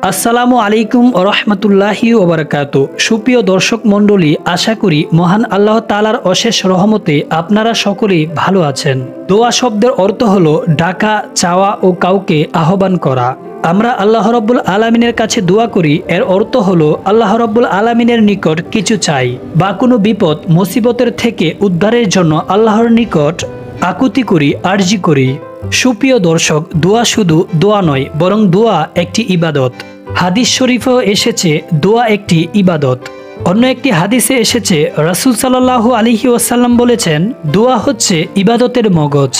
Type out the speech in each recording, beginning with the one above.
আসসালামু আলাইকুম রহমতুল্লাহি ওবারাকাতু। সুপ্রিয় দর্শক মণ্ডলী, আশা করি মহান আল্লাহ তাআলার অশেষ রহমতে আপনারা সকলেই ভালো আছেন। দোয়া শব্দের অর্থ হলো ডাকা, চাওয়া ও কাউকে আহ্বান করা। আমরা আল্লাহ রাব্বুল আলামিনের কাছে দোয়া করি, এর অর্থ হলো আল্লাহ রাব্বুল আলামিনের নিকট কিছু চাই বা কোনো বিপদ মুসিবতের থেকে উদ্ধারের জন্য আল্লাহর নিকট আকুতি করি, আরজি করি। সুপ্রিয় দর্শক, দোয়া শুধু দোয়া নয়, বরং দোয়া একটি ইবাদত। হাদিস শরীফেও এসেছে দোয়া একটি ইবাদত। অন্য একটি হাদিসে এসেছে রাসূল সাল্লাল্লাহু আলাইহি ওয়াসাল্লাম বলেছেন, দোয়া হচ্ছে ইবাদতের মগজ।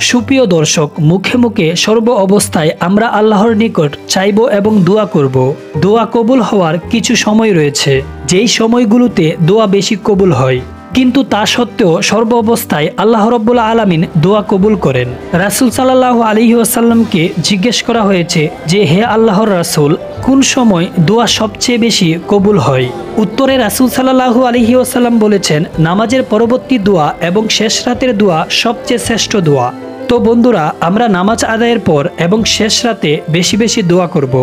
সুপ্রিয় দর্শক, মুখে মুখে সর্ব অবস্থায় আমরা আল্লাহর নিকট চাইব এবং দোয়া করব। দোয়া কবুল হওয়ার কিছু সময় রয়েছে, যেই সময়গুলোতে দোয়া বেশি কবুল হয়, কিন্তু তা সত্ত্বেও সর্ব অবস্থায় আল্লাহ রাব্বুল আলামিন দোয়া কবুল করেন। রাসূল সাল্লাল্লাহু আলাইহি ওয়াসাল্লামকে জিজ্ঞেস করা হয়েছে যে, হে আল্লাহর রাসূল, কোন সময় দোয়া সবচেয়ে বেশি কবুল হয়? উত্তরে রাসূল সাল্লাল্লাহু আলাইহি ওয়াসাল্লাম বলেছেন, নামাজের পরবর্তী দোয়া এবং শেষ রাতের দোয়া সবচেয়ে শ্রেষ্ঠ দোয়া। তো বন্ধুরা, আমরা নামাজ আদায়ের পর এবং শেষ রাতে বেশি বেশি দোয়া করব।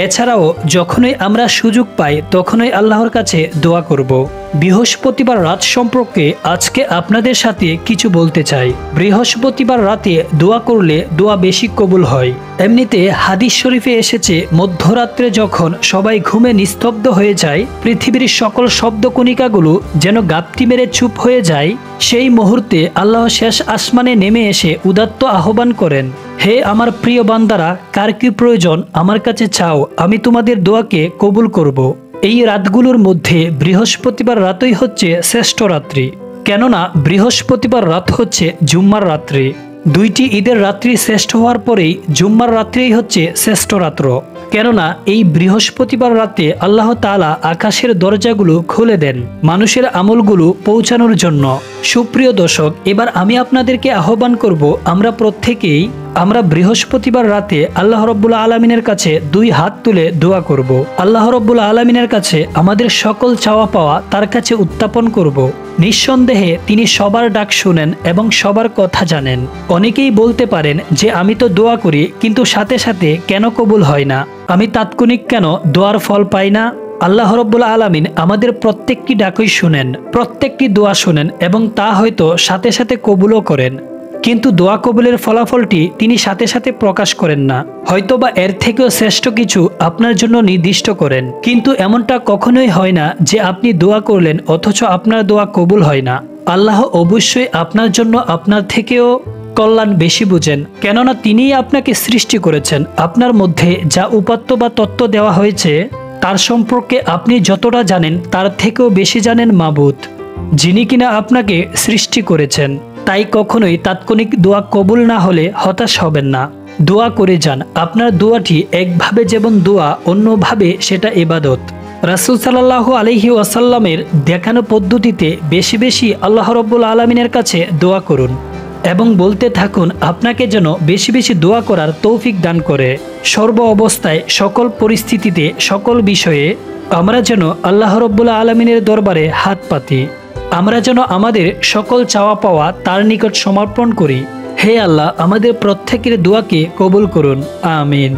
এছাড়াও যখনই আমরা সুযোগ পাই তখনই আল্লাহর কাছে দোয়া করব। বৃহস্পতিবার রাত সম্পর্কে আজকে আপনাদের সাথে কিছু বলতে চাই। বৃহস্পতিবার রাতে দোয়া করলে দোয়া বেশি কবুল হয়। এমনিতে হাদিস শরীফে এসেছে, মধ্যরাত্রে যখন সবাই ঘুমে নিস্তব্ধ হয়ে যায়, পৃথিবীর সকল শব্দকণিকাগুলো যেন গাপটি মেরে চুপ হয়ে যায়, সেই মুহূর্তে আল্লাহ শেষ আসমানে নেমে এসে উদাত্ত আহ্বান করেন, হে আমার প্রিয় বান্দারা, কার কি প্রয়োজন আমার কাছে চাও, আমি তোমাদের দোয়াকে কবুল করব। এই রাতগুলোর মধ্যে বৃহস্পতিবার রাতই হচ্ছে শ্রেষ্ঠ রাত্রি। কেননা বৃহস্পতিবার রাত হচ্ছে জুম্মার রাত্রি। দুইটি ঈদের রাত্রি শ্রেষ্ঠ হওয়ার পরেই জুম্মার রাত্রিই হচ্ছে শ্রেষ্ঠ রাত্র। কেননা এই বৃহস্পতিবার রাতে আল্লাহ তাআলা আকাশের দরজাগুলো খুলে দেন মানুষের আমলগুলো পৌঁছানোর জন্য। সুপ্রিয় দর্শক, এবার আমি আপনাদেরকে আহ্বান করব, আমরা বৃহস্পতিবার রাতে আল্লাহ রাব্বুল আলামিনের কাছে দুই হাত তুলে দোয়া করব। আল্লাহ রাব্বুল আলামিনের কাছে আমাদের সকল চাওয়া পাওয়া তার কাছে উত্থাপন করব। নিঃসন্দেহে তিনি সবার ডাক শুনেন এবং সবার কথা জানেন। অনেকেই বলতে পারেন যে, আমি তো দোয়া করি কিন্তু সাথে সাথে কেন কবুল হয় না, আমি তাৎক্ষণিক কেন দোয়ার ফল পাই না? আল্লাহ রাব্বুল আলামিন আমাদের প্রত্যেকটি ডাকই শুনেন, প্রত্যেকটি দোয়া শুনেন এবং তা হয়তো সাথে সাথে কবুলও করেন, কিন্তু দোয়া কবুলের ফলাফলটি তিনি সাথে সাথে প্রকাশ করেন না। হয়তোবা এর থেকেও শ্রেষ্ঠ কিছু আপনার জন্য নির্দিষ্ট করেন, কিন্তু এমনটা কখনোই হয় না যে আপনি দোয়া করলেন অথচ আপনার দোয়া কবুল হয় না। আল্লাহ অবশ্যই আপনার জন্য আপনার থেকেও কল্যাণ বেশি বুঝেন, কেননা তিনিই আপনাকে সৃষ্টি করেছেন। আপনার মধ্যে যা উপাত্ত বা তত্ত্ব দেওয়া হয়েছে তার সম্পর্কে আপনি যতটা জানেন তার থেকেও বেশি জানেন মাবুদ, যিনি কিনা আপনাকে সৃষ্টি করেছেন। তাই কখনোই তাৎক্ষণিক দোয়া কবুল না হলে হতাশ হবেন না। দোয়া করে যান। আপনার দোয়াটি একভাবে যেমন দোয়া, অন্যভাবে সেটা ইবাদত। রাসূল সাল্লাল্লাহু আলাইহি ওয়াসাল্লামের দেখানো পদ্ধতিতে বেশি বেশি আল্লাহ রাব্বুল আলামিনের কাছে দোয়া করুন এবং বলতে থাকুন, আপনাকে যেন বেশি বেশি দোয়া করার তৌফিক দান করে। সর্ব অবস্থায়, সকল পরিস্থিতিতে, সকল বিষয়ে আমরা যেন আল্লাহ রাব্বুল আলামিনের দরবারে হাত পাতি। আমরা যেন আমাদের সকল চাওয়া পাওয়া তার নিকট সমর্পণ করি। হে আল্লাহ, আমাদের প্রত্যেকের দোয়াকে কবুল করুন। আমিন।